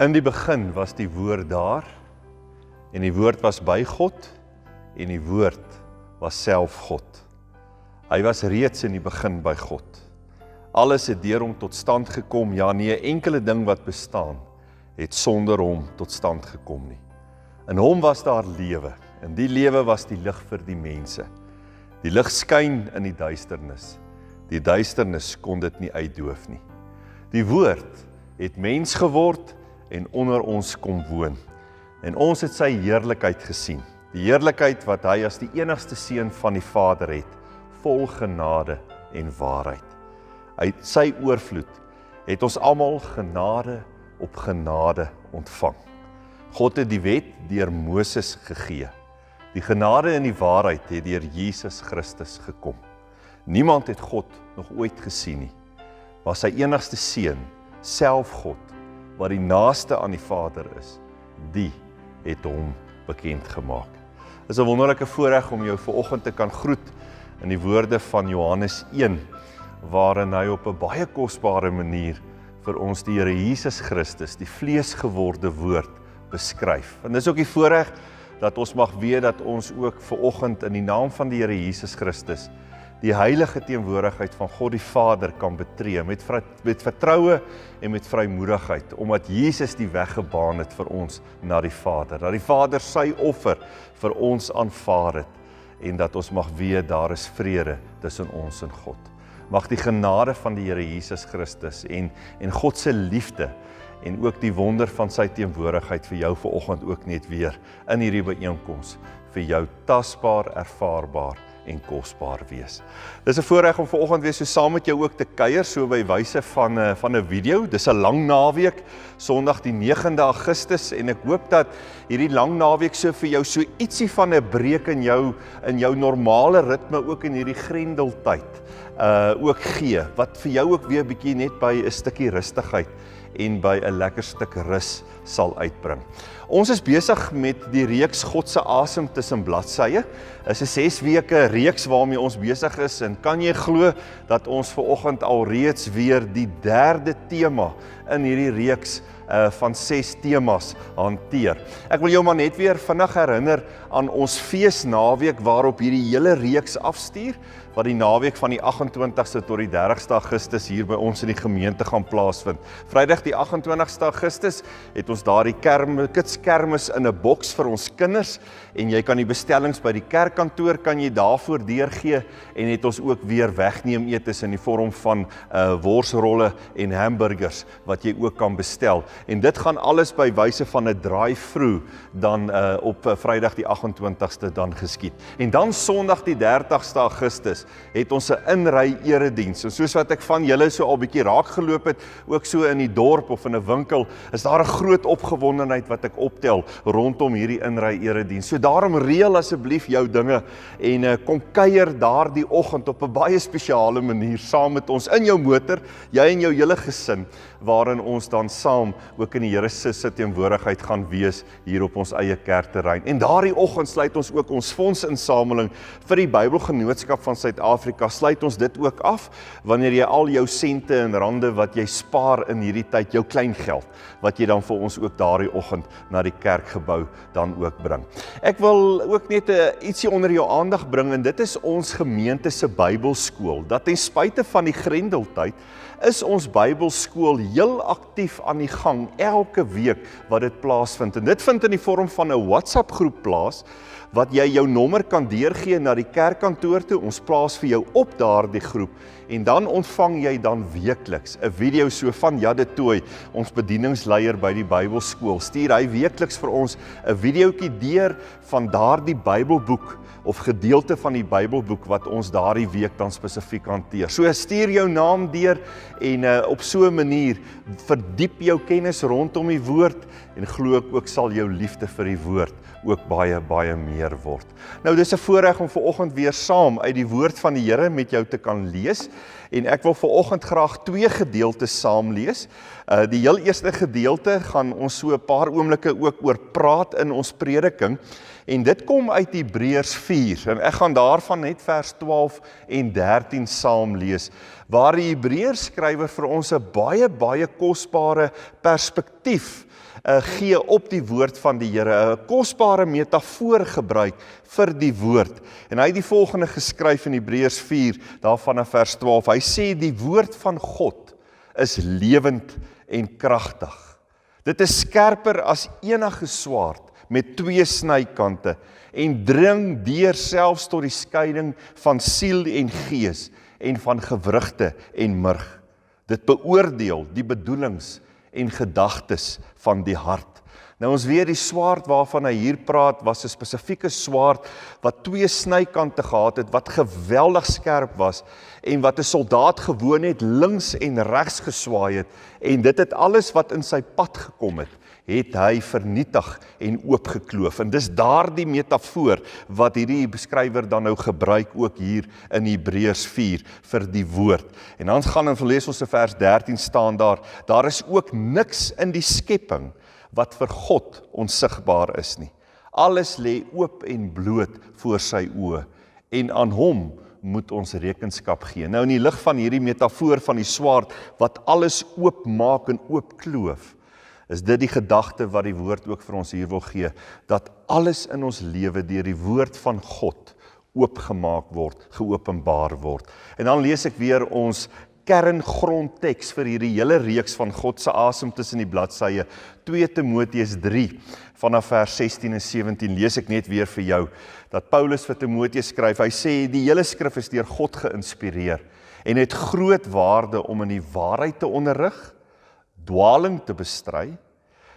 In die begin was die woord daar, en die woord was by God, en die woord was self God. Hy was reeds in die begin by God. Alles het deur hom tot stand gekom, ja nie 'n enkele ding wat bestaan, het sonder hom tot stand gekom nie. In hom was daar lewe, en die lewe was die lig vir die mense. Die lig skyn in die duisternis, die duisternis kon dit nie uitdoof nie. Die woord het mens geword en onder ons kom woon. En ons het sy heerlikheid gesien, die heerlikheid wat hy as die enigste seun van die Vader het, vol genade en waarheid. Uit sy oorvloed het ons almal genade op genade ontvang. God het die wet deur Moses gegee. Die genade en die waarheid het deur Jesus Christus gekom. Niemand het God nog ooit gesien nie, maar sy enigste seun, self God, wat die naaste aan die Vader is, die het hom bekend gemaak. Dit is 'n wonderlike voorreg om jou vanoggend te kan groet in die woorde van Johannes 1, waarin hy op 'n baie kosbare manier vir ons die Here Jesus Christus, die vleesgeworde woord, beskryf. En dis ook die voorreg dat ons mag weet dat ons ook vanoggend in die naam van die Here Jesus Christus die heilige teenwoordigheid van God die Vader kan betree met vertroue en met vrymoedigheid, omdat Jesus die weg gebaan het vir ons na die Vader, dat die Vader sy offer vir ons aanvaar het, en dat ons mag weet daar is vrede tussen ons en God. Mag die genade van die Here Jesus Christus en God se liefde en ook die wonder van sy teenwoordigheid vir jou vanoggend ook net weer in hierdie byeenkoms vir jou tasbaar, ervaarbaar en kosbaar wees. Dis 'n voorreg om vanoggend weer so saam met jou ook te kuier, so by wyse van 'n video. Dis 'n lang naweek, Sondag die 9de Augustus, en ek hoop dat hierdie lang naweek so vir jou so ietsie van 'n breek in jou normale ritme, ook in hierdie grendeltyd, ook gee, wat vir jou ook weer 'n bietjie net by 'n stukkie rustigheid en by 'n lekker stuk rus sal uitbring. Ons is besig met die reeks God se asem tussen bladsye. Is 'n 6 weke reeks waarmee ons besig is, en kan jy glo dat ons vanoggend alreeds weer die 3de tema in hierdie reeks van 6 temas hanteer. Ek wil jou maar net weer vinnig herinner aan ons feesnaweek waarop hierdie hele reeks afstuur, wat die naweek van die 28ste tot die 30ste Augustus hier by ons in die gemeente gaan plaasvind. Vrydag die 28ste Augustus het ons daar die kidskermis in 'n boks vir ons kinders, en jy kan die bestellings by die kerkkantoor kan jy daarvoor deurgee, en het ons ook weer wegneem etes in die vorm van worsrolle en hamburgers wat jy ook kan bestel. En dit gaan alles by wyse van 'n drive-through dan op Vrydag die 28ste dan geskied. En dan Sondag die 30ste Augustus het ons 'n inry erediens. En soos wat ek van julle so al bietjie raak geloop het, ook so in die dorp of in 'n winkel, is daar 'n groot opgewondenheid wat ek optel rondom hierdie inry erediens. So daarom reël asseblief jou dinge en kom kuier daardie oggend op 'n baie spesiale manier saam met ons in jou motor, jy en jou hele gesin, waarin ons dan saam ook in die Here se teenwoordigheid gaan wees hier op ons eie kerkterrein. En daardie oggend sluit ons ook ons fondsinsameling vir die Bybelgenootskap van Suid-Afrika, sluit ons dit ook af, wanneer jy al jou sente en rande wat jy spaar in hierdie tyd, jou klein geld, wat jy dan vir ons ook daardie oggend na die kerkgebou dan ook bring. Ek wil ook net ietsie onder jou aandag bring, en dit is ons gemeente se Bybelskool, dat ten spyte van die grendeltyd, is ons Bybelskool heel aktief aan die gang, elke week wat dit plaasvind. En dit vind in die vorm van 'n WhatsApp groep plaas, wat jy jou nommer kan deurgee na die kerkkantoor toe. Ons plaas vir jou op daardie groep, en dan ontvang jy dan weekliks 'n video so van Jade Tooi, ons bedieningsleier by die Bybelskool. Stuur hy weekliks vir ons 'n videoetjie deur van daardie Bybelboek of gedeelte van die Bybelboek wat ons daardie week dan spesifiek hanteer. So stuur jou naam deur, en op so 'n manier verdiep jou kennis rondom die woord, en glo ek ook sal jou liefde vir die woord ook baie, baie meer word. Nou, dis 'n voorreg om vanoggend weer saam uit die woord van die Here met jou te kan lees, en ek wil vanoggend graag 2 gedeeltes saam lees. Die heel eerste gedeelte gaan ons so 'n paar oomblikke ook oor praat in ons prediking, En dit kom uit Hebreërs 4, en ek gaan daarvan net vers 12 en 13 saam lees, waar die Hebreërs skrywer vir ons 'n baie kosbare perspektief gee op die woord van die Here, 'n kosbare metafoor gebruik vir die woord. En hy het die volgende geskryf in Hebreërs 4, daarvan in vers 12. Hy sê die woord van God is lewend en kragtig. Dit is skerper as enige swaard met 2 snykante en dring deur selfs tot die skeiding van siel en gees en van gewrigte en murg. Dit beoordeel die bedoelings en gedagtes van die hart. Nou ons weet die swaard waarvan hy hier praat was 'n spesifieke swaard wat 2 snykante gehad het, wat geweldig skerp was en wat 'n soldaat gewoon het links en regs geswaai het, en dit het alles wat in sy pad gekom het hy vernietig en oopgekloof. En dis daardie metafoor wat hierdie beskrywer dan nou gebruik ook hier in Hebreërs 4 vir die woord. En dan gaan ons lees ons in vers 13 staan daar is ook niks in die skepping wat vir God onsigbaar is nie. Alles lê oop en bloot voor sy oë, en aan hom moet ons rekenskap gee. Nou in die lig van hierdie metafoor van die swaard wat alles oopmaak en oopkloof, is dit die gedagte wat die woord ook vir ons hier wil gee, dat alles in ons lewe deur die woord van God oopgemaak word, geopenbaar word. En dan lees ek weer ons kerngrondteks vir hierdie hele reeks van God se asem tussen die bladsye, 2 Timoteus 3, vanaf vers 16 en 17, lees ek net weer vir jou, dat Paulus vir Timoteus skryf, hy sê, die hele skrif is deur God geïnspireer, en het groot waarde om in die waarheid te onderrig, dwaling te bestry,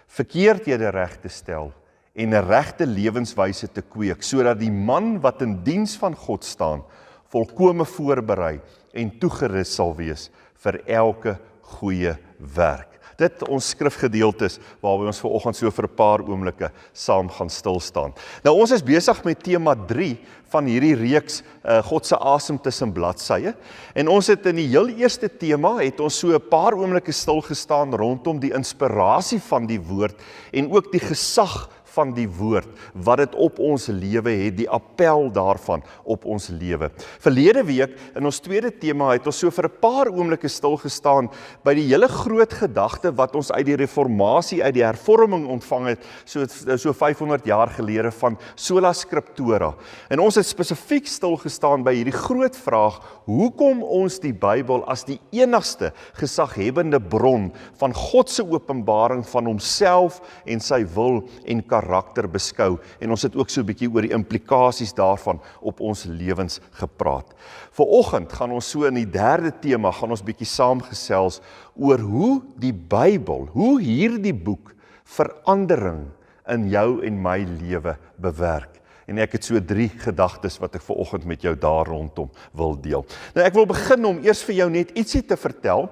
verkeerdhede reg te stel, en 'n regte lewenswyse te kweek, sodat die man wat in diens van God staan, volkome voorberei en toegerus sal wees vir elke goeie werk. Dit ons skrifgedeeltes waarby ons vanoggend so vir 'n paar oomblikke saam gaan stil staan. Nou ons is besig met tema 3 van hierdie reeks God se asem tussen bladsye. En ons het in die heel eerste tema het ons so 'n paar oomblikke stil gestaan rondom die inspirasie van die woord en ook die gesag van die woord, wat dit op ons lewe het, die appel daarvan op ons lewe. Verlede week, in ons tweede tema, het ons so vir 'n paar oomblikke stil gestaan by die hele groot gedagte wat ons uit die reformatie, uit die hervorming ontvang het, so 500 jaar gelede, van sola scriptura. En ons het spesifiek stil gestaan by hierdie groot vraag, hoekom ons die Bybel as die enigste gesaghebende bron van God se openbaring van homself en sy wil en karakter beskou, en ons het ook so 'n bietjie oor die implikasies daarvan op ons lewens gepraat. Vanoggend gaan ons so in die derde tema, gaan ons bietjie saamgesels oor hoe die Bybel, hoe hierdie boek verandering in jou en my lewe bewerk. En ek het so 3 gedagtes wat ek vanoggend met jou daar rondom wil deel. Nou ek wil begin om eers vir jou net ietsie te vertel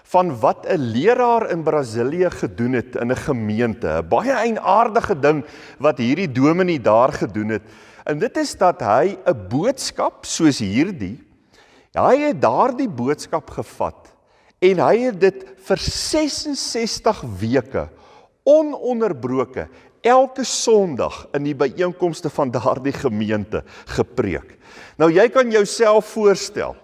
van wat 'n leraar in Brasilië gedoen het in 'n gemeente. 'n Baie eienaardige ding wat hierdie dominee daar gedoen het. En dit is dat hy 'n boodskap soos hierdie, hy het daardie boodskap gevat en hy het dit vir 66 weke ononderbroke elke Sondag in die byeenkomste van daardie gemeente gepreek. Nou jy kan jouself voorstel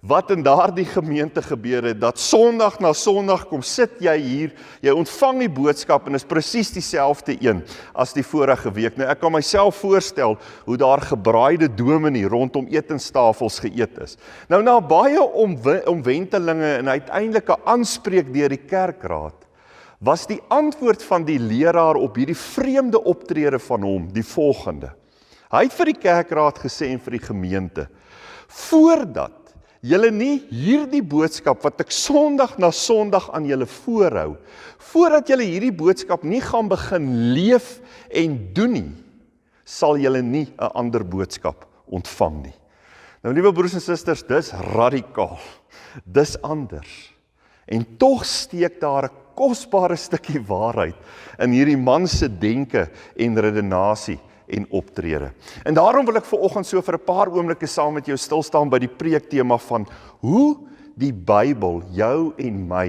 wat in daardie gemeente gebeur het, dat Sondag na Sondag kom sit jy hier, jy ontvang die boodskap en is presies dieselfde een as die vorige week. Nou ek kan myself voorstel hoe daar gebraaide dominee rondom etenstafels geëet is. Nou na baie omwentelinge en uiteindelik 'n aanspreek deur die kerkraad, was die antwoord van die leraar op hierdie vreemde optrede van hom die volgende. Hy het vir die kerkraad gesê en vir die gemeente, voordat julle nie hierdie boodskap wat ek Sondag na Sondag aan julle voorhou, voordat julle hierdie boodskap nie gaan begin leef en doen nie, sal julle nie 'n ander boodskap ontvang nie. Nou liewe broers en susters, dis radikaal, dis anders. En tog steek daar 'n kosbare stukkie waarheid in hierdie man se denke en redenasie en optrede. En daarom wil ek vanoggend so vir 'n paar oomblikke saam met jou stil staan by die preektema van hoe die Bybel jou en my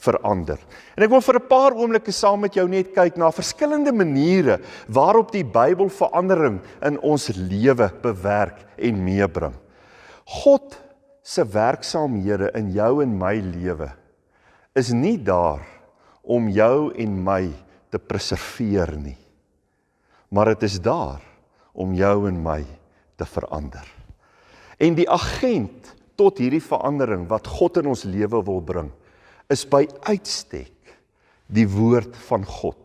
verander. En ek wil vir 'n paar oomblikke saam met jou net kyk na verskillende maniere waarop die Bybel verandering in ons lewe bewerk en meebring. God se werksaamhede in jou en my lewe is nie daar om jou en my te preserveer nie, maar dit is daar om jou en my te verander. En die agent tot hierdie verandering wat God in ons lewe wil bring, is by uitstek die woord van God,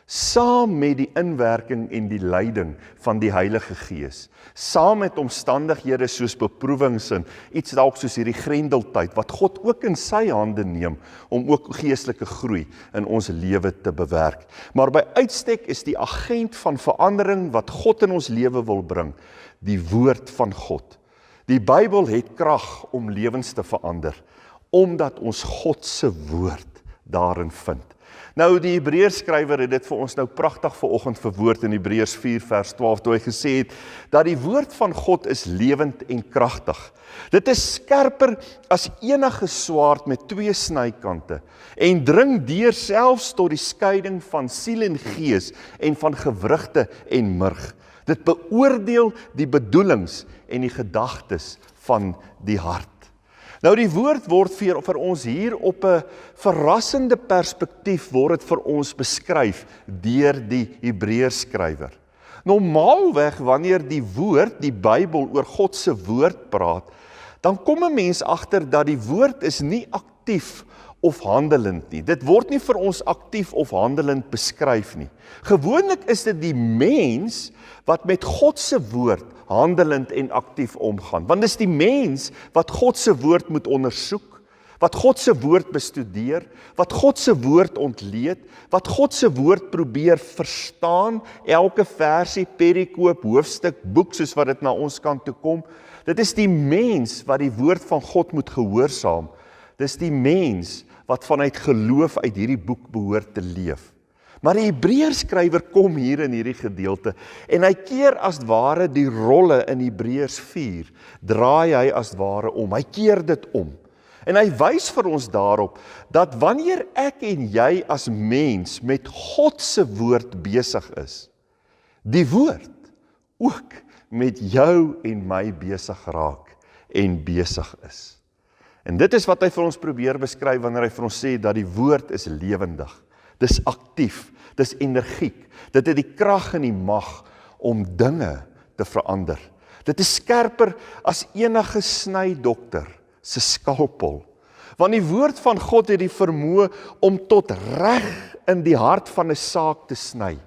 saam met die inwerking en die leiding van die Heilige Gees, saam met omstandighede soos beproewings en iets dalk soos hierdie grendeltyd, wat God ook in sy hande neem, om ook geestelike groei in ons lewe te bewerk. Maar by uitstek is die agent van verandering wat God in ons lewe wil bring, die woord van God. Die Bybel het krag om lewens te verander, omdat ons God se woord daarin vind. Nou die Hebreërskrywer het dit vir ons nou pragtig vanoggend verwoord in Hebreërs 4 vers 12, toe hy gesê het, dat die woord van God is lewend en kragtig. Dit is skerper as enige swaard met 2 snykante, en dring deur selfs tot die skeiding van siel en gees, en van gewrigte en murg. Dit beoordeel die bedoelings en die gedagtes van die hart. Nou die woord word vir ons hier op 'n verrassende perspektief word dit vir ons beskryf deur die Hebreërskrywer. Normaalweg wanneer die woord, die Bybel oor God se woord praat, dan kom 'n mens agter dat die woord is nie aktief of handelend nie. Dit word nie vir ons aktief of handelend beskryf nie. Gewoonlik is dit die mens wat met God se woord handelend en aktief omgaan. Want dis die mens wat God se woord moet ondersoek, wat God se woord bestudeer, wat God se woord ontleed, wat God se woord probeer verstaan, elke versie, perikoop, hoofstuk, boek, soos wat dit na ons kant toe kom. Dit is die mens wat die woord van God moet gehoorsaam. Dis die mens wat vanuit geloof uit hierdie boek behoort te leef. Maar die Hebreërskrywer kom hier in hierdie gedeelte en hy keer as ware die rolle in Hebreërs 4, draai hy as ware om, hy keer dit om. En hy wys vir ons daarop dat wanneer ek en jy as mens met God se woord besig is, die woord ook met jou en my besig raak en besig is. En dit is wat hy vir ons probeer beskryf wanneer hy vir ons sê dat die woord is lewendig. Dis aktief, dis energiek, dit het die krag en die mag om dinge te verander. Dit is skerper as enige snydokter se skalpel. Want die woord van God het die vermoë om tot reg in die hart van 'n saak te sny.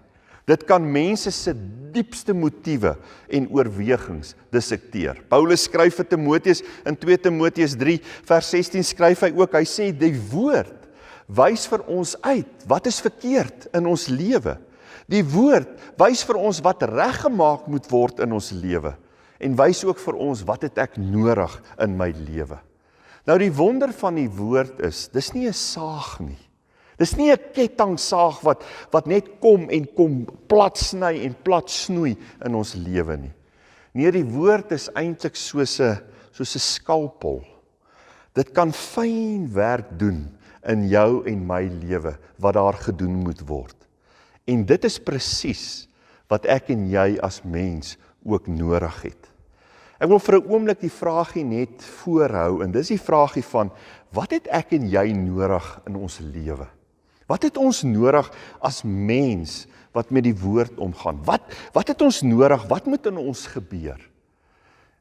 Dit kan mense se diepste motiewe en oorwegings dissekteer. Paulus skryf vir Timoteus in 2 Timoteus 3 vers 16 skryf hy ook, hy sê die woord wys vir ons uit wat is verkeerd in ons lewe. Die woord wys vir ons wat reggemaak moet word in ons lewe en wys ook vir ons wat het ek nodig in my lewe. Nou die wonder van die woord is, dis nie 'n saag nie. Dis nie 'n kettingsaag wat net kom en kom plat sny en plat snoei in ons lewe nie. Nee, die woord is eintlik soos 'n skalpel. Dit kan fyn werk doen in jou en my lewe wat daar gedoen moet word. En dit is presies wat ek en jy as mens ook nodig het. Ek wil vir 'n oomblik die vraagie net voorhou, en dis die vraagie van, wat het ek en jy nodig in ons lewe? Wat het ons nodig as mens wat met die woord omgaan? Wat het ons nodig? Wat moet in ons gebeur?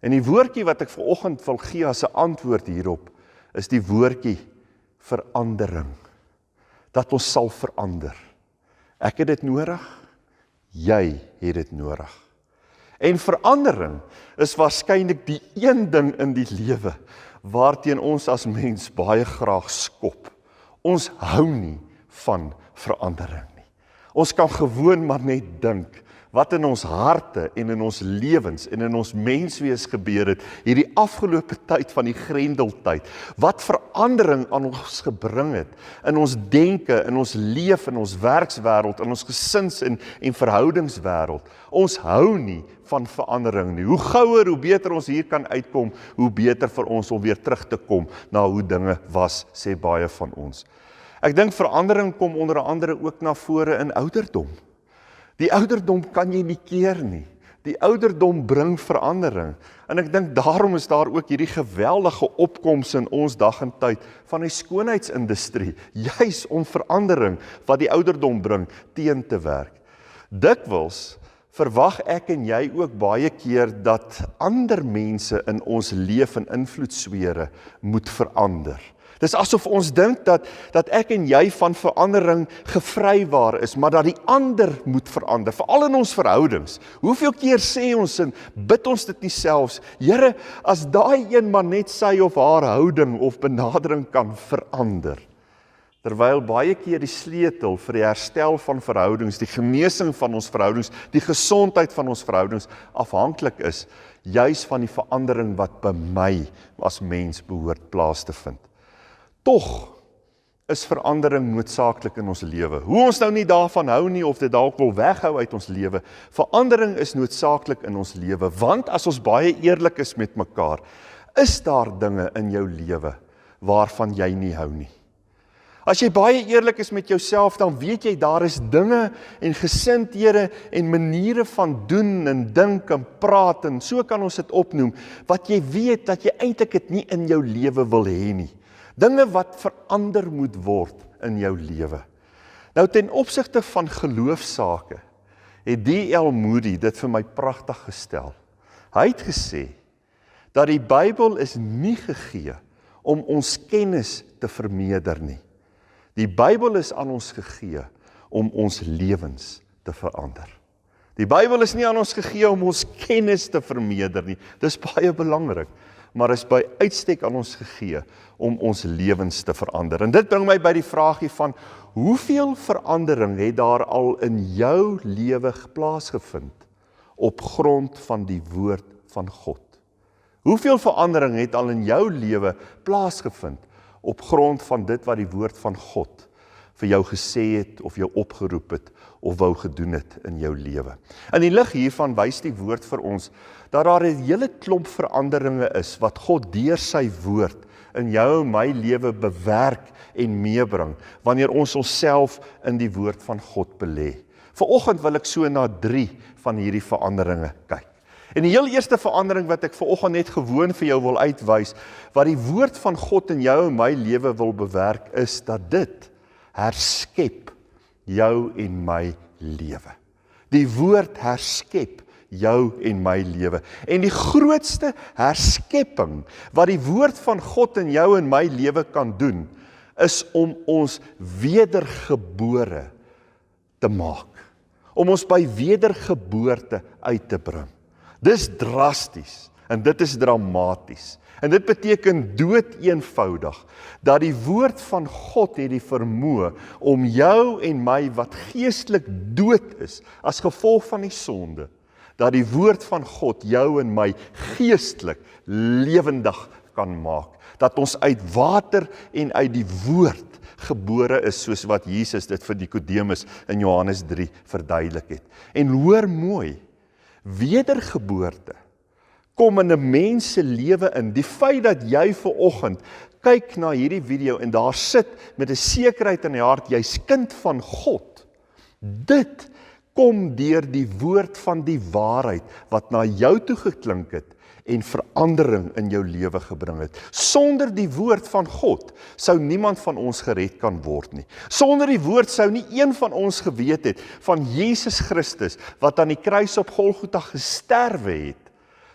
En die woordjie wat ek vanoggend wil gee as 'n antwoord hierop, is die woordjie verandering. Dat ons sal verander. Ek het dit nodig, jy het dit nodig. En verandering is waarskynlik die een ding in die lewe waarteen ons as mens baie graag skop. Ons hou nie van verandering nie. Ons kan gewoon maar net dink wat in ons harte en in ons lewens en in ons menswees gebeur het, hierdie afgelope tyd van die grendeltyd, wat verandering aan ons gebring het, in ons denke, in ons leef, in ons werkswêreld, in ons gesins- en verhoudingswêreld. Ons hou nie van verandering nie. Hoe gouer, hoe beter ons hier kan uitkom, hoe beter vir ons om weer terug te kom na hoe dinge was, sê baie van ons. Ek dink verandering kom onder andere ook na vore in ouderdom. Die ouderdom kan jy nie keer nie. Die ouderdom bring verandering. En ek dink daarom is daar ook hierdie geweldige opkoms in ons dag en tyd van die skoonheidsindustrie, juis om verandering wat die ouderdom bring teen te werk. Dikwels verwag ek en jy ook baie keer dat ander mense in ons leef en invloedsfere moet verander. Dis asof ons dink dat ek en jy van verandering gevrywaar is, maar dat die ander moet verander, veral in ons verhoudings. Hoeveel keer sê ons en bid ons dit nie selfs, Here, as daai een maar net sy of haar houding of benadering kan verander. Terwyl baie keer die sleutel vir die herstel van verhoudings, die genesing van ons verhoudings, die gesondheid van ons verhoudings afhanklik is, juis van die verandering wat by my as mens behoort plaas te vind. Tog is verandering noodsaaklik in ons lewe. Hoe ons nou nie daarvan hou nie, of dit dalk wil weghou uit ons lewe, verandering is noodsaaklik in ons lewe, want as ons baie eerlik is met mekaar, is daar dinge in jou lewe waarvan jy nie hou nie. As jy baie eerlik is met jouself, dan weet jy daar is dinge en gesindhede en maniere van doen en dink en praat, en so kan ons dit opnoem, wat jy weet dat jy eintlik dit nie in jou lewe wil hê nie. Dinge wat verander moet word in jou lewe. Nou ten opsigte van geloofsake, het D.L. Moody dit vir my pragtig gestel. Hy het gesê, dat die Bybel is nie gegee om ons kennis te vermeerder nie. Die Bybel is aan ons gegee om ons lewens te verander. Die Bybel is nie aan ons gegee om ons kennis te vermeerder nie. Dis baie belangrik, maar is by uitstek aan ons gegee om ons lewens te verander. En dit bring my by die vraagie van, hoeveel verandering het daar al in jou lewe plaasgevind op grond van die woord van God? Hoeveel verandering het al in jou lewe plaasgevind op grond van dit wat die woord van God vir jou gesê het, of jou opgeroep het, of wou gedoen het in jou lewe? In die lig hiervan wys die woord vir ons, dat daar 'n hele klomp veranderinge is, wat God deur sy woord in jou en my lewe bewerk en meebring, wanneer ons onsself in die woord van God belê. Vanoggend wil ek so na 3 van hierdie veranderinge kyk. En die heel eerste verandering wat ek vanoggend net gewoon vir jou wil uitwys, wat die woord van God in jou en my lewe wil bewerk, is dat dit herskep jou en my lewe. Die woord herskep jou en my lewe. En die grootste herskepping wat die woord van God in jou en my lewe kan doen, is om ons wedergebore te maak. Om ons by wedergeboorte uit te bring. Dis drasties en dit is dramaties. En dit beteken dood eenvoudig, dat die woord van God het die vermoë om jou en my wat geestelik dood is, as gevolg van die sonde, dat die woord van God jou en my geestelik lewendig kan maak. Dat ons uit water en uit die woord gebore is, soos wat Jesus dit vir Nikodemus in Johannes 3 verduidelik het. En hoor mooi, wedergeboorte kom in 'n mens se lewe in. Die feit dat jy vanoggend kyk na hierdie video en daar sit met 'n sekerheid in die hart, jy's kind van God, dit kom deur die woord van die waarheid wat na jou toe geklink het en verandering in jou lewe gebring het. Sonder die woord van God sou niemand van ons gered kan word nie. Sonder die woord sou nie een van ons geweet het van Jesus Christus wat aan die kruis op Golgotha gesterwe het,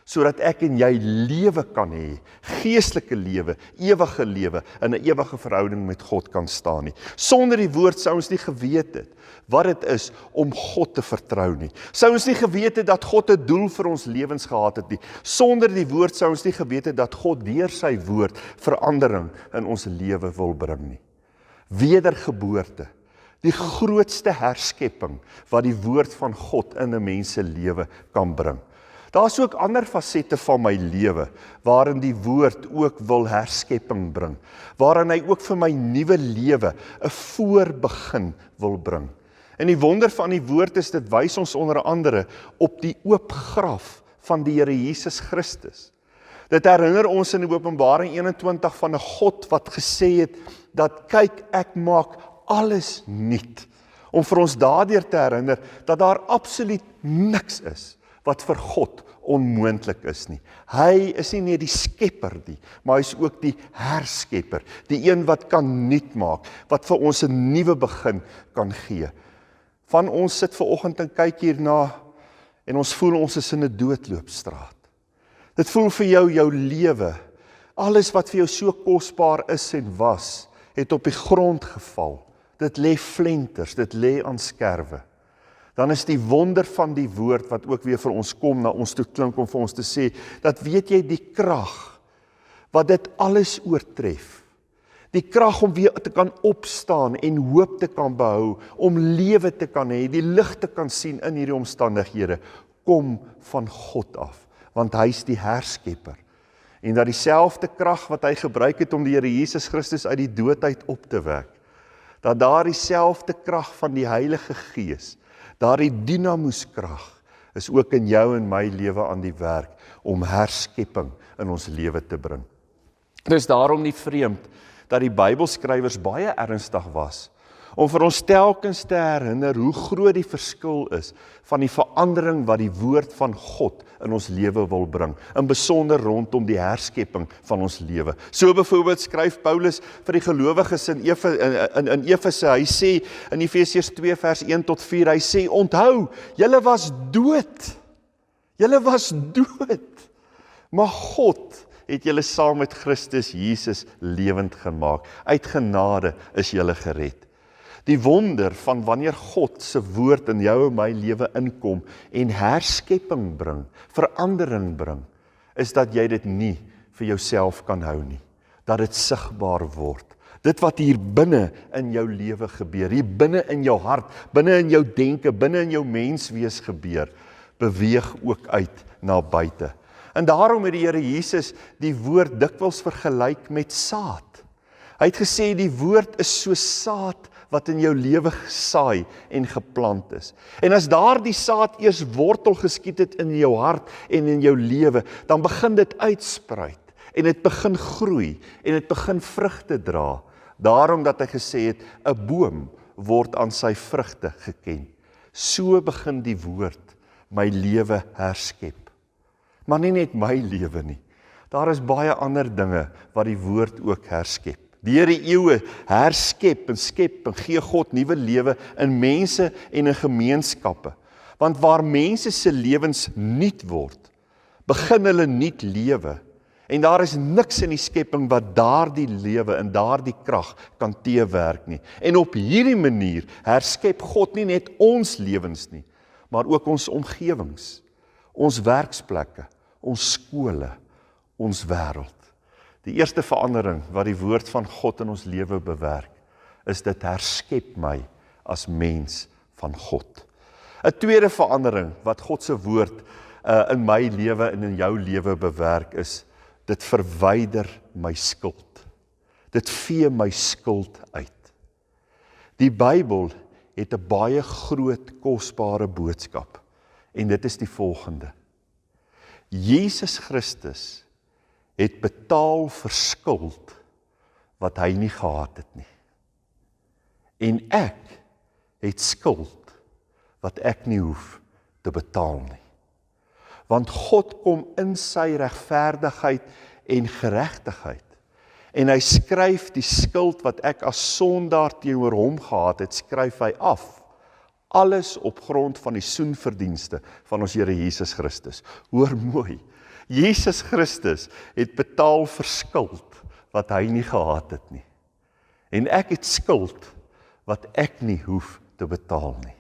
sodat ek en jy lewe kan hê, geestelike lewe, ewige lewe, in 'n ewige verhouding met God kan staan nie. Sonder die woord sou ons nie geweet het wat dit is om God te vertrou nie. Sou ons nie geweet het dat God 'n doel vir ons lewens gehad het nie. Sonder die woord sou ons nie geweet het dat God deur sy woord verandering in ons lewe wil bring nie. Wedergeboorte, Die grootste herskepping wat die woord van God in 'n mens se lewe kan bring. Daar's ook ander fasette van my lewe, waarin die woord ook wil herskepping bring, waarin hy ook vir my nuwe lewe 'n voorbegin wil bring. En die wonder van die woord is, dit wys ons onder andere op die oop graf van die Here Jesus Christus. Dit herinner ons in die Openbaring 21 van 'n God wat gesê het, dat kyk, ek maak alles nuut, om vir ons daardeur te herinner, dat daar absoluut niks is, wat vir God onmoontlik is nie. Hy is nie net die skepper nie, maar hy is ook die herskepper, die een wat kan nuut maak, wat vir ons 'n nuwe begin kan gee. Van ons sit vanoggend en kyk hierna, en ons voel ons is in 'n doodloopstraat. Dit voel vir jou lewe, alles wat vir jou so kosbaar is en was, het op die grond geval. Dit lê flenters, dit lê aan skerwe. Dan is die wonder van die woord wat ook weer vir ons kom, na ons toe klink om vir ons te sê, dat weet jy die krag, wat dit alles oortref, die krag om weer te kan opstaan en hoop te kan behou, om lewe te kan hê, die lig te kan sien in hierdie omstandighede, kom van God af, want hy is die herskepper. En dat dieselfde krag wat hy gebruik het om die Here Jesus Christus uit die dood uit op te wek, dat daar dieselfde krag van die Heilige Gees, daardie dinamoeskrag, is ook in jou en my lewe aan die werk, om herskepping in ons lewe te bring. Dit is daarom nie vreemd, dat die Bybelskrywers baie ernstig was, om vir ons telkens te herinner hoe groot die verskil is van die verandering wat die woord van God in ons lewe wil bring, in besonder rondom die herskepping van ons lewe. So byvoorbeeld skryf Paulus vir die gelowiges in Efese, hy sê in Efesiërs 2 vers 1 tot 4, hy sê, onthou, julle was dood, maar God het julle saam met Christus Jesus lewend gemaak. Uit genade is julle gered. Die wonder van wanneer God se woord in jou en my lewe inkom en herskepping bring, verandering bring, is dat jy dit nie vir jouself kan hou nie. Dat dit sigbaar word. Dit wat hier binne in jou lewe gebeur, hier binne in jou hart, binne in jou denke, binne in jou menswees gebeur, beweeg ook uit na buite. En daarom het die Here Jesus die woord dikwels vergelyk met saad. Hy het gesê die woord is so saad wat in jou lewe gesaai en geplant is. En as daardie saad eers wortel geskiet het in jou hart en in jou lewe, dan begin dit uitspruit en dit begin groei en dit begin vrugte dra. Daarom dat hy gesê het, 'n boom word aan sy vrugte geken. So begin die woord my lewe herskep. Maar nie net my lewe nie. Daar is baie ander dinge wat die woord ook herskep. Deur die eeue herskep en skep en gee God nuwe lewe in mense en in gemeenskappe. Want waar mense se lewens nuut word, begin hulle nuut lewe. En daar is niks in die skepping wat daardie lewe en daardie krag kan teewerk nie. En op hierdie manier herskep God nie net ons lewens nie, maar ook ons omgewings, ons werksplekke, ons skole, ons wêreld. Die eerste verandering wat die woord van God in ons lewe bewerk, is dit herskep my as mens van God. 'n tweede verandering wat God se woord in my lewe en in jou lewe bewerk is, dit verwyder my skuld. Dit vee my skuld uit. Die Bybel het 'n baie groot, kosbare boodskap, en dit is die volgende. Jesus Christus het betaal vir skuld wat hy nie gehad het nie. En ek het skuld wat ek nie hoef te betaal nie. Want God kom in sy regverdigheid en geregtigheid, en hy skryf die skuld wat ek as sondaar teenoor hom gehad het, skryf hy af. Alles op grond van die soenverdienste van ons Here Jesus Christus. Hoor mooi, Jesus Christus het betaal vir skuld wat hy nie gehad het nie. En ek het skuld wat ek nie hoef te betaal nie.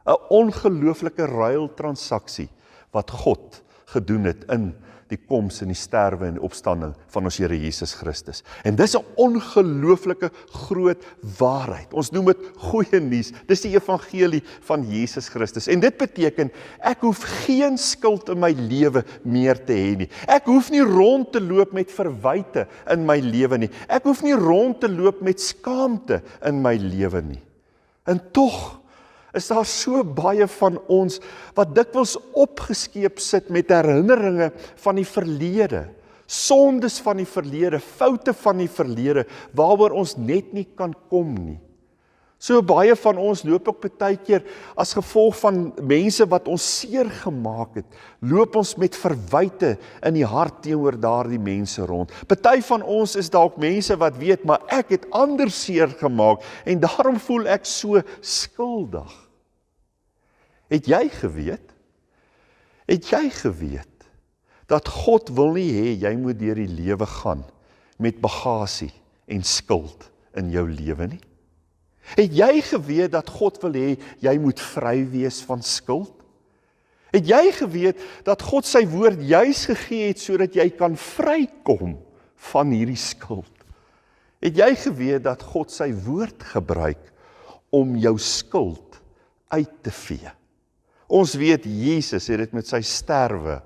'n ongelooflike ruiltransaksie wat God gedoen het in die koms en die sterwe en die opstanding van ons Here Jesus Christus. En dis 'n ongelooflike groot waarheid. Ons noem dit goeie nuus. Dis die evangelie van Jesus Christus. En dit beteken, ek hoef geen skuld in my lewe meer te hê nie. Ek hoef nie rond te loop met verwyte in my lewe nie. Ek hoef nie rond te loop met skaamte in my lewe nie. En tog is daar so baie van ons wat dikwels opgeskeep sit met herinneringe van die verlede, sondes van die verlede, foute van die verlede, waaroor ons net nie kan kom nie. So baie van ons loop ook baie keer as gevolg van mense wat ons seer gemaak het, loop ons met verwyte in die hart teenoor daardie mense rond. Party van ons is dalk mense wat weet, maar ek het ander seer gemaak en daarom voel ek so skuldig. Het jy geweet? Het jy geweet dat God wil nie hê jy moet deur die lewe gaan met bagasie en skuld in jou lewe nie? Het jy geweet dat God wil hê jy moet vry wees van skuld? Het jy geweet dat God sy woord juis gegee het sodat jy kan vrykom van hierdie skuld? Het jy geweet dat God sy woord gebruik om jou skuld uit te vee? Ons weet Jesus het dit met sy sterwe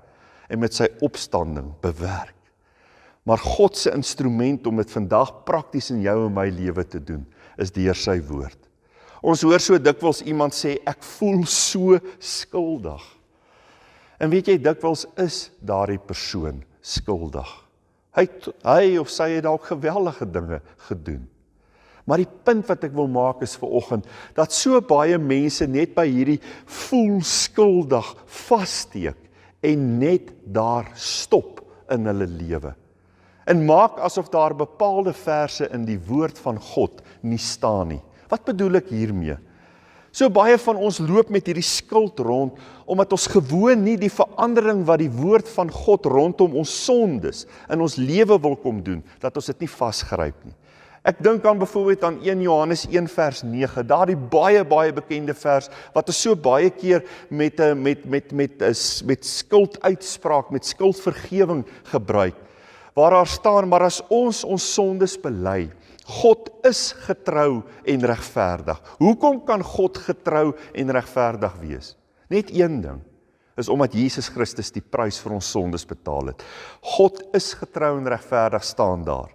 en met sy opstanding bewerk. Maar God se instrument om dit vandag prakties in jou en my lewe te doen, is deur sy woord. Ons hoor so dikwels iemand sê, ek voel so skuldig. En weet jy, dikwels is daardie persoon skuldig. Hy of sy het dalk geweldige dinge gedoen. Maar die punt wat ek wil maak is vanoggend, dat so baie mense net by hierdie voel skuldig vassteek en net daar stop in hulle lewe. En maak asof daar bepaalde verse in die woord van God nie staan nie. Wat bedoel ek hiermee? So baie van ons loop met hierdie skuld rond, omdat ons gewoon nie die verandering wat die woord van God rondom ons sondes in ons lewe wil kom doen, dat ons dit nie vasgryp nie. Ek dink aan byvoorbeeld aan 1 Johannes 1 vers 9, daardie baie bekende vers, wat ons so baie keer met skulduitspraak, met skuldvergewing gebruik, waar daar staan, maar as ons sondes bely, God is getrou en regverdig. Hoekom kan God getrou en regverdig wees? Net een ding, is omdat Jesus Christus die prys vir ons sondes betaal het. God is getrou en regverdig staan daar.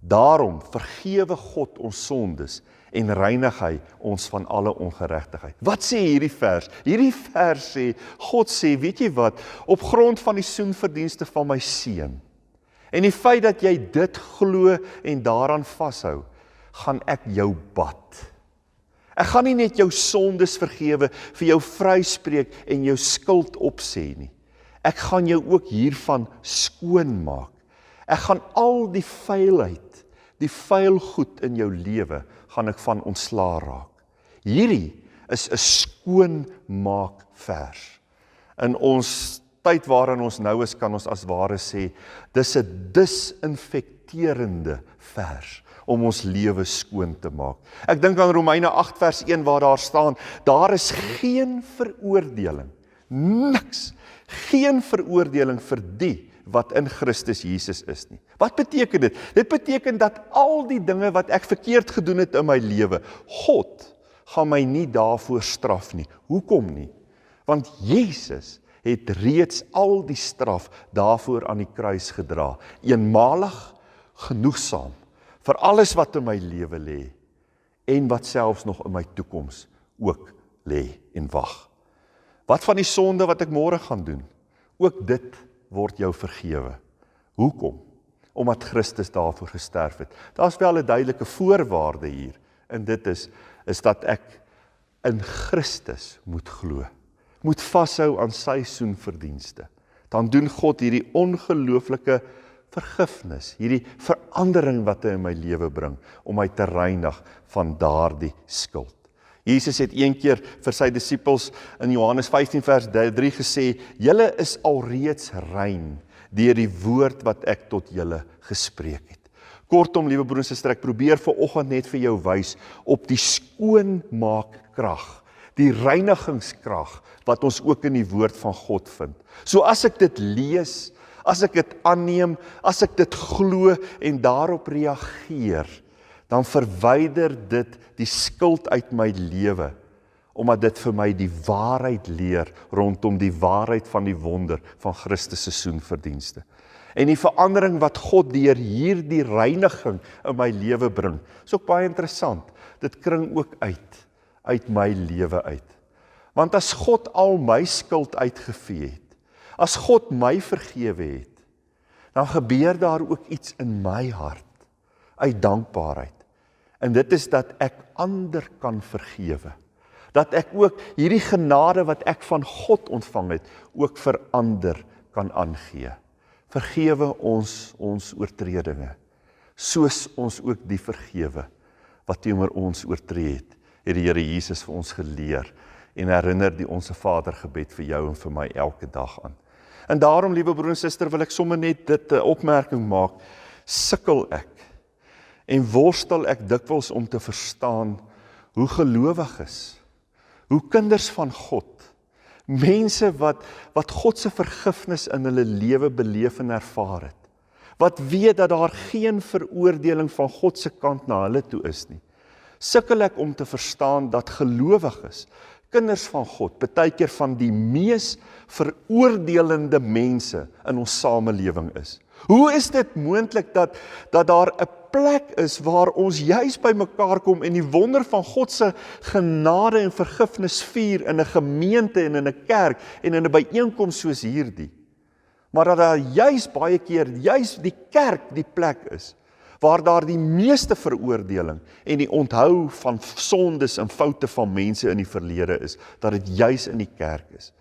Daarom vergewe God ons sondes en reinig hy ons van alle ongeregtigheid. Wat sê hierdie vers? Hierdie vers sê, God sê, weet jy wat, op grond van die soenverdienste van my seun, en die feit dat jy dit glo en daaraan vashou, gaan ek jou bad. Ek gaan nie net jou sondes vergewe, vir jou vryspreek en jou skuld opsê nie. Ek gaan jou ook hiervan skoon maak. Ek gaan al die vuilheid, die vuil goed in jou lewe, gaan ek van ontslaa raak. Hierdie is 'n skoonmaak vers. In ons tyd waarin ons nou is, kan ons as ware sê, dis 'n disinfekterende vers om ons lewe skoon te maak. Ek dink aan Romeine 8 vers 1 waar daar staan, daar is geen veroordeling, niks, geen veroordeling vir die wat in Christus Jesus is nie. Wat beteken dit? Dit beteken dat al die dinge wat ek verkeerd gedoen het in my lewe, God gaan my nie daarvoor straf nie. Hoekom nie? Want Jesus het reeds al die straf daarvoor aan die kruis gedra. Eenmalig, genoegsaam, vir alles wat in my lewe lê, en wat selfs nog in my toekoms ook lê en wag. Wat van die sonde wat ek môre gaan doen? Ook dit word jou vergewe. Hoekom? Omdat Christus daarvoor gesterf het. Daar's wel 'n duidelike voorwaarde hier, en dit is dat ek in Christus moet glo. Moet vashou aan sy soenverdienste. Dan doen God hierdie ongelooflike vergifnis, hierdie verandering wat hy in my lewe bring, om my te reinig van daardie skuld. Jesus het een keer vir sy disippels in Johannes 15 vers 3 gesê, julle is alreeds rein deur die woord wat ek tot julle gespreek het. Kortom, liewe broers en susters, ek probeer vanoggend net vir jou wys op die skoonmaakkrag, die reinigingskrag wat ons ook in die woord van God vind. So as ek dit lees, as ek dit aanneem, as ek dit glo en daarop reageer, dan verwyder dit die skuld uit my lewe, omdat dit vir my die waarheid leer rondom die waarheid van die wonder van Christus se soenverdienste. En die verandering wat God deur hierdie reiniging in my lewe bring, is ook baie interessant. Dit kring ook uit my lewe uit. Want as God al my skuld uitgevee het, as God my vergewe het, dan gebeur daar ook iets in my hart, uit dankbaarheid. En dit is dat ek ander kan vergewe. Dat ek ook hierdie genade wat ek van God ontvang het, ook vir ander kan aangee. Vergewe ons oortredinge, soos ons ook die vergewe, wat teenoor ons oortree het, het die Here Jesus vir ons geleer, en herinner die Onse Vader gebed vir jou en vir my elke dag aan. En daarom, liewe broer en suster, wil ek sommer net dit 'n opmerking maak, sukkel ek, en worstel ek dikwels om te verstaan, hoe gelowiges, hoe kinders van God, mense wat God se vergifnis in hulle lewe beleef en ervaar het, wat weet dat daar geen veroordeling van God se kant na hulle toe is nie, sukkel ek om te verstaan dat gelowiges, kinders van God, baie keer van die mees veroordelende mense in ons samelewing is. Hoe is dit moontlik dat daar 'n plek is waar ons juis by mekaar kom en die wonder van God se genade en vergifnis vier in 'n gemeente en in 'n kerk en in 'n byeenkoms soos hierdie. Maar dat daar juis baie keer, juis die kerk die plek is, waar daar die meeste veroordeling en die onthou van sondes en foute van mense in die verlede is, dat dit juis in die kerk is.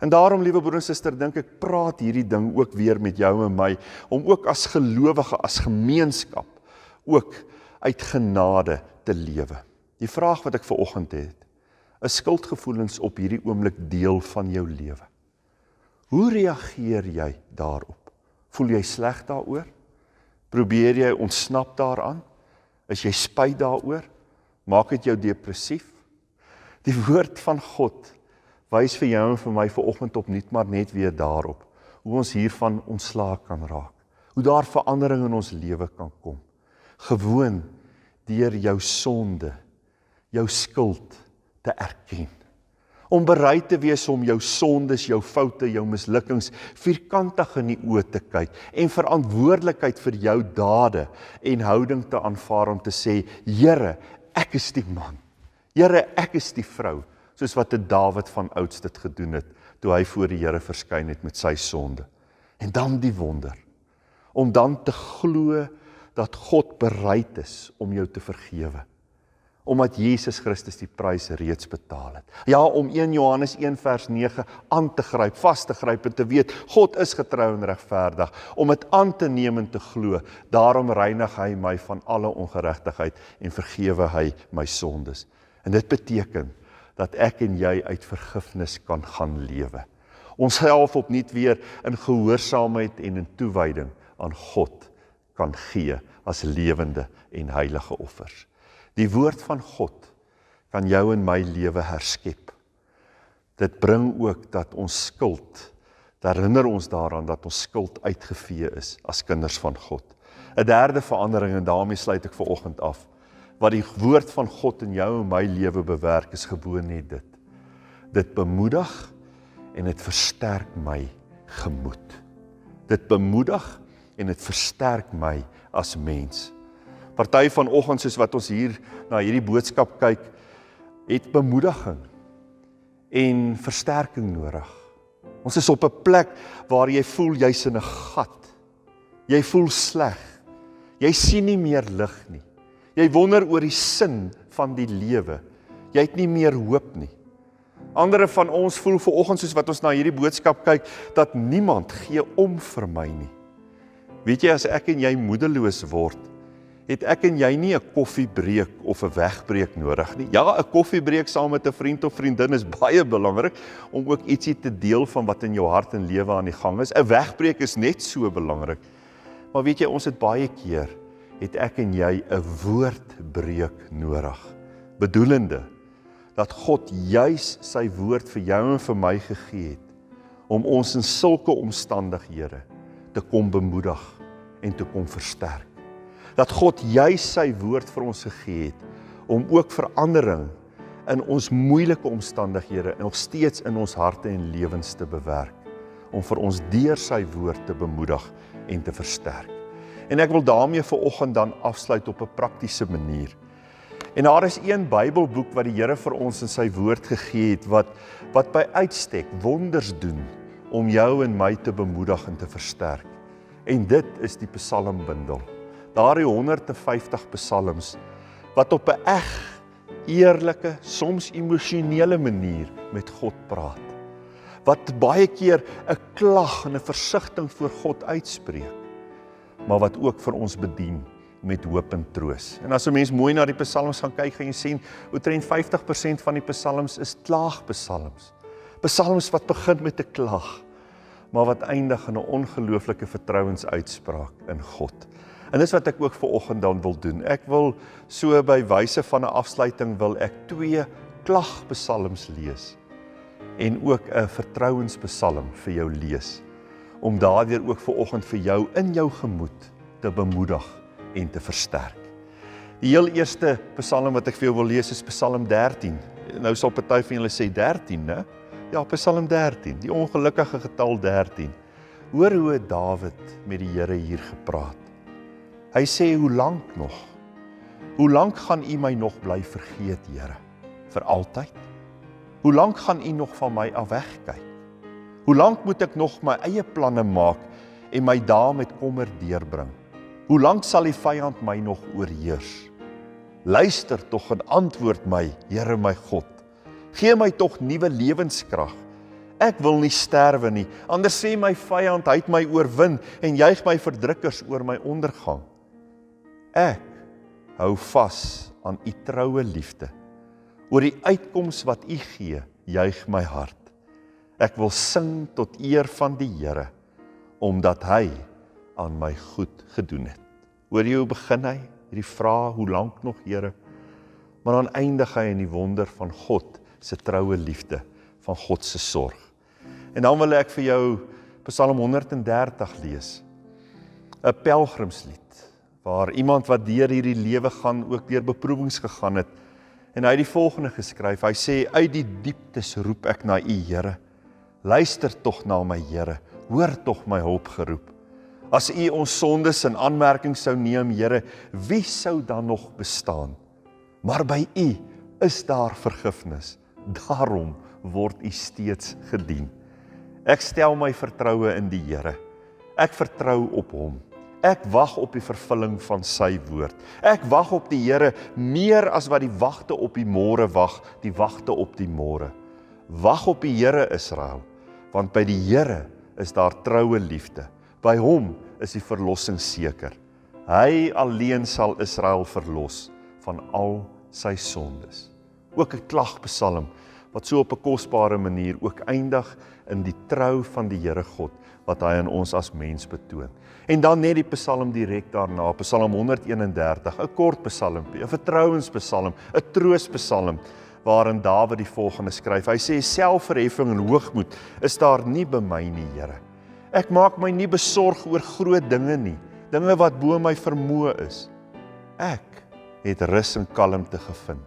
En daarom, liewe broer en suster, dink ek, praat hierdie ding ook weer met jou en my, om ook as gelowige, as gemeenskap, ook uit genade te lewe. Die vraag wat ek vanoggend het, is skuldgevoelens op hierdie oomblik deel van jou lewe? Hoe reageer jy daarop? Voel jy sleg daaroor? Probeer jy ontsnap daaraan? Is jy spyt daaroor? Maak dit jou depressief? Die woord van God wys vir jou en vir my vanoggend opnuut maar net weer daarop, hoe ons hiervan ontslae kan raak, hoe daar verandering in ons lewe kan kom, gewoon deur jou sonde, jou skuld te erken, om bereid te wees om jou sondes, jou foute, jou mislukkings vierkantig in die oë te kyk, en verantwoordelikheid vir jou dade en houding te aanvaar om te sê, Here, ek is die man, Here, ek is die vrou, soos wat Dawid van ouds dit gedoen het, toe hy voor die Here verskyn het met sy sonde. En dan die wonder, om dan te glo dat God bereid is om jou te vergewe, omdat Jesus Christus die prys reeds betaal het. Ja, om 1 Johannes 1 vers 9 aan te gryp, vas te gryp en te weet, God is getrou en regverdig, om dit aan te neem en te glo, daarom reinig hy my van alle ongeregtigheid en vergewe hy my sondes. En dit beteken, dat ek en jy uit vergifnis kan gaan lewe. Ons self opnuut weer in gehoorsaamheid en in toewyding aan God kan gee as lewende en heilige offers. Die woord van God kan jou en my lewe herskep. Dit bring ook dat ons skuld, herinner ons daaraan dat ons skuld uitgevee is as kinders van God. 'n Derde verandering, en daarmee sluit ek vanoggend af, wat die woord van God in jou en my lewe bewerk, is gewoon net dit. Dit bemoedig en dit versterk my gemoed. Dit bemoedig en dit versterk my as mens. Party vanoggend, soos wat ons hier na hierdie boodskap kyk, het bemoediging en versterking nodig. Ons is op 'n plek waar jy voel jy's in 'n gat. Jy voel sleg. Jy sien nie meer lig nie. Jy wonder oor die sin van die lewe. Jy het nie meer hoop nie. Ander van ons voel vanoggend, soos wat ons na hierdie boodskap kyk, dat niemand gee om vir my nie. Weet jy, as ek en jy moedeloos word, het ek en jy nie 'n koffiebreek of 'n wegbreek nodig nie. Ja, 'n koffiebreek saam met 'n vriend of vriendin is baie belangrik, om ook ietsie te deel van wat in jou hart en lewe aan die gang is. 'n Wegbreek is net so belangrik. Maar weet jy, ons het baie keer, het ek en jy 'n woordbreek nodig, bedoelende, dat God juis sy woord vir jou en vir my gegee het, om ons in sulke omstandighede te kom bemoedig en te kom versterk. Dat God juis sy woord vir ons gegee het, om ook verandering in ons moeilike omstandighede en nog steeds in ons harte en lewens te bewerk, om vir ons deur sy woord te bemoedig en te versterk. En ek wil daarmee vanoggend dan afsluit op 'n praktiese manier. En daar is een Bybelboek wat die Here vir ons in sy woord gegee het, wat by uitstek wonders doen, om jou en my te bemoedig en te versterk. En dit is die psalmbundel. Daardie 150 psalms, wat op 'n eerlike, soms emosionele manier met God praat. Wat baie keer 'n klag en 'n versigtiging voor God uitspreek, maar wat ook vir ons bedien met hoop en troos. En as 'n mens mooi na die psalms gaan kyk, gaan jy sien, omtrent 50% van die psalms is klaagpsalms. Psalms wat begin met 'n klag, maar wat eindig in 'n ongelooflike vertrouensuitspraak in God. En dis wat ek ook vanoggend dan wil doen. Ek wil so by wyse van 'n afsluiting wil ek 2 klagpsalms lees en ook 'n vertrouenspsalm vir jou lees, om daardeur ook vanoggend vir jou in jou gemoed te bemoedig en te versterk. Die heel eerste psalm wat ek vir jou wil lees is Psalm 13. Nou sal party van julle sê 13, né? Ja, Psalm 13, die ongelukkige getal 13. Hoor hoe het Dawid met die Here hier gepraat. Hy sê, hoe lank nog? Hoe lank gaan U my nog bly vergeet, Here? Vir altyd? Hoe lank gaan U nog van my af wegkyk? Hoe lank moet ek nog my eie planne maak en my dae met kommer deurbring? Hoe lank sal die vyand my nog oorheers? Luister tog en antwoord my, Here my God. Gee my tog nuwe lewenskrag. Ek wil nie sterwe nie, anders sê my vyand, hy het my oorwin en juig my verdrukkers oor my ondergang. Ek hou vas aan U troue liefde. Oor die uitkoms wat U gee, juig my hart. Ek wil sing tot eer van die Here, omdat hy aan my goed gedoen het. Hoor jy hoe begin hy? Hierdie vraag, hoe lank nog, Here? Maar dan eindig hy in die wonder van God se troue liefde, van God se sorg. En dan wil ek vir jou Psalm 130 lees. 'n Pelgrimslied, waar iemand wat deur hierdie lewe gaan, ook deur beproewings gegaan het. En hy het die volgende geskryf. Hy sê, uit die dieptes roep ek na U, Here. Luister tog na my, Here. Hoor tog my hulpgeroep. As U ons sondes in aanmerking sou neem, Here, wie sou dan nog bestaan? Maar by U is daar vergifnis. Daarom word U steeds gedien. Ek stel my vertroue in die Here. Ek vertrou op Hom. Ek wag op die vervulling van sy woord. Ek wag op die Here meer as wat die wagte op die môre wag, die wagte op die môre. Wag op die Here, Israel, want by die Here is daar troue liefde. By Hom is die verlossing seker. Hy alleen sal Israel verlos van al sy sondes. Ook 'n klagpsalm wat so op 'n kosbare manier ook eindig in die trou van die Here God wat hy aan ons as mens betoon. En dan net die psalm direk daarna, Psalm 131, 'n kort psalmpie, 'n vertrouenspsalm, 'n troospsalm, waarin Dawid die volgende skryf. Hy sê, selfverheffing en hoogmoed is daar nie by my nie, Here. Ek maak my nie besorg oor groot dinge nie, dinge wat bo my vermoë is. Ek het rus en kalmte gevind.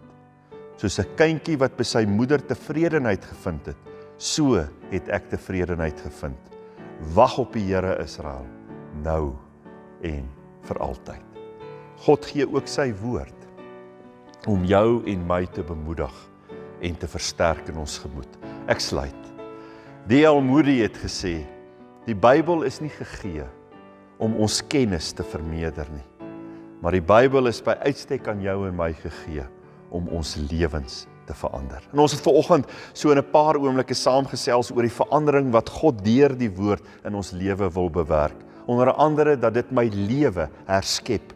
Soos 'n kindjie wat by sy moeder tevredenheid gevind het, so het ek tevredenheid gevind. Wag op die Here, Israel, nou en vir altyd. God gee ook sy woord om jou en my te bemoedig en te versterk in ons gemoed. Ek sluit. D.L. Moody het gesê, die Bybel is nie gegee om ons kennis te vermeerder nie, maar die Bybel is by uitstek aan jou en my gegee om ons lewens te verander. En ons het vanoggend so in 'n paar oomblikke saamgesels oor die verandering wat God deur die woord in ons lewe wil bewerk. Onder andere dat dit my lewe herskep,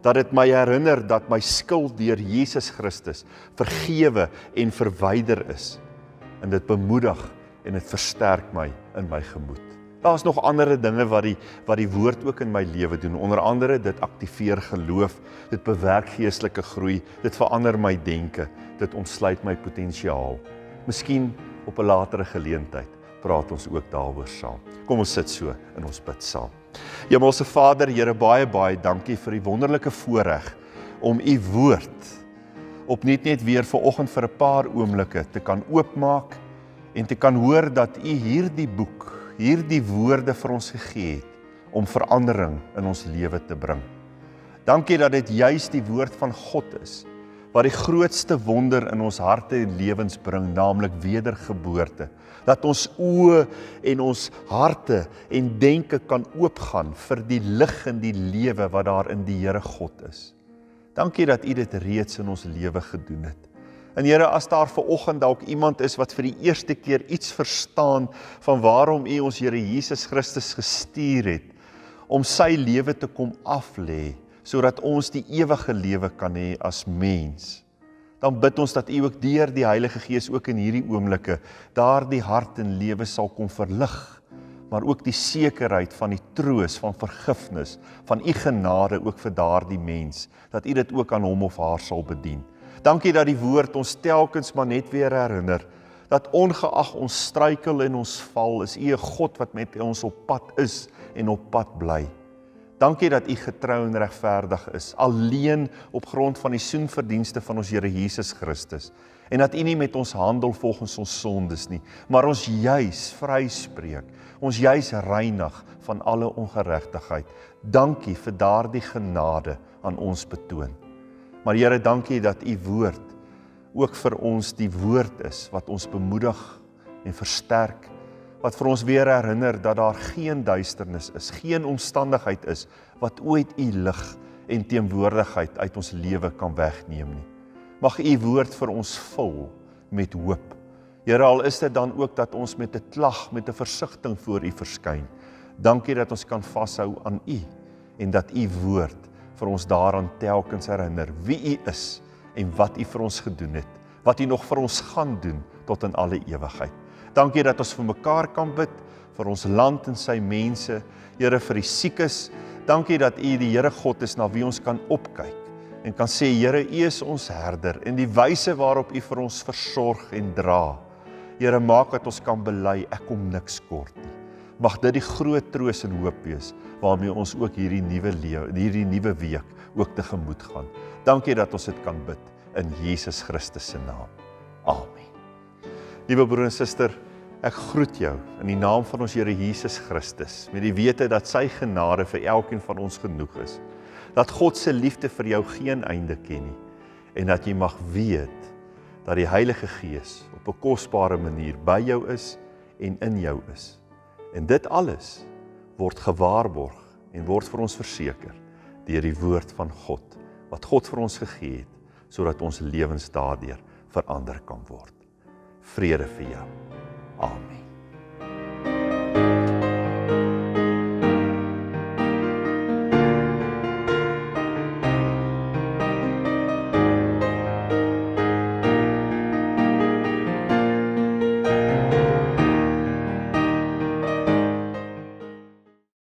dat dit my herinner dat my skuld deur Jesus Christus vergewe en verwyder is. En dit bemoedig en dit versterk my in my gemoed. Daar's nog ander dinge wat die woord ook in my lewe doen. Onder andere, dit aktiveer geloof, dit bewerk geestelike groei, dit verander my denke, dit ontsluit my potensiaal. Miskien op 'n latere geleentheid praat ons ook daaroor saam. Kom ons sit so en ons bid saam. Hemelse Vader, Here, baie dankie vir die wonderlike voorreg om u woord opnuut net weer vanoggend vir 'n paar oomblikke te kan oopmaak en te kan hoor dat u hierdie boek, hierdie woorde vir ons gegee het om verandering in ons lewe te bring. Dankie dat dit juis die woord van God is, wat die grootste wonder in ons harte en lewens bring, naamlik wedergeboorte. Dat ons oë en ons harte en denke kan oopgaan vir die lig en die lewe wat daar in die Here God is. Dankie dat u dit reeds in ons lewe gedoen het. En Here, as daar vanoggend dalk iemand is wat vir die eerste keer iets verstaan van waarom u ons Here Jesus Christus gestuur het, om sy lewe te kom aflê, sodat ons die ewige lewe kan hê as mens. Dan bid ons dat u ook deur die Heilige Gees ook in hierdie oomblikke daardie hart en lewe sal kom verlig, maar ook die sekerheid van die troos, van vergifnis, van u genade ook vir daardie mens, dat u dit ook aan hom of haar sal bedien. Dankie dat die woord ons telkens maar net weer herinner, dat ongeag ons struikel en ons val, is u 'n God wat met ons op pad is en op pad bly. Dankie dat u getrou en regverdig is, alleen op grond van die soenverdienste van ons Here Jesus Christus, en dat u nie met ons handel volgens ons sondes nie, maar ons juis vryspreek, ons juis reinig van alle ongeregtigheid. Dankie vir daardie genade aan ons betoon. Maar Here, dankie dat u woord ook vir ons die woord is, wat ons bemoedig en versterk, wat vir ons weer herinner dat daar geen duisternis is, geen omstandigheid is, wat ooit u lig en teenwoordigheid uit ons lewe kan wegneem nie. Mag u woord vir ons vul met hoop. Here, al is dit dan ook dat ons met 'n klag, met 'n versigtiging voor u verskyn. Dankie dat ons kan vashou aan u, en dat u woord vir ons daaraan telkens herinner wie u is, en wat u vir ons gedoen het, wat u nog vir ons gaan doen, tot in alle ewigheid. Dankie dat ons vir mekaar kan bid, vir ons land en sy mense, Here, vir die siekes. Dankie dat u die Here God is, na wie ons kan opkyk, en kan sê, Here, u is ons herder, en die wyse waarop u vir ons versorg en dra. Here, maak dat ons kan bely, ek kom niks kort nie. Mag dit die groot troos en hoop wees, waarmee ons ook hierdie nuwe week ook tegemoet gaan. Dankie dat ons dit kan bid, in Jesus Christus se naam. Amen. Liewe broer en suster, ek groet jou in die naam van ons Here Jesus Christus, met die wete dat sy genade vir elkeen van ons genoeg is, dat God se liefde vir jou geen einde ken nie, en dat jy mag weet, dat die Heilige Gees op 'n kosbare manier by jou is en in jou is. En dit alles word gewaarborg en word vir ons verseker deur die woord van God, wat God vir ons gegee het, sodat ons lewens daardeur verander kan word. Vrede vir jou. Amen.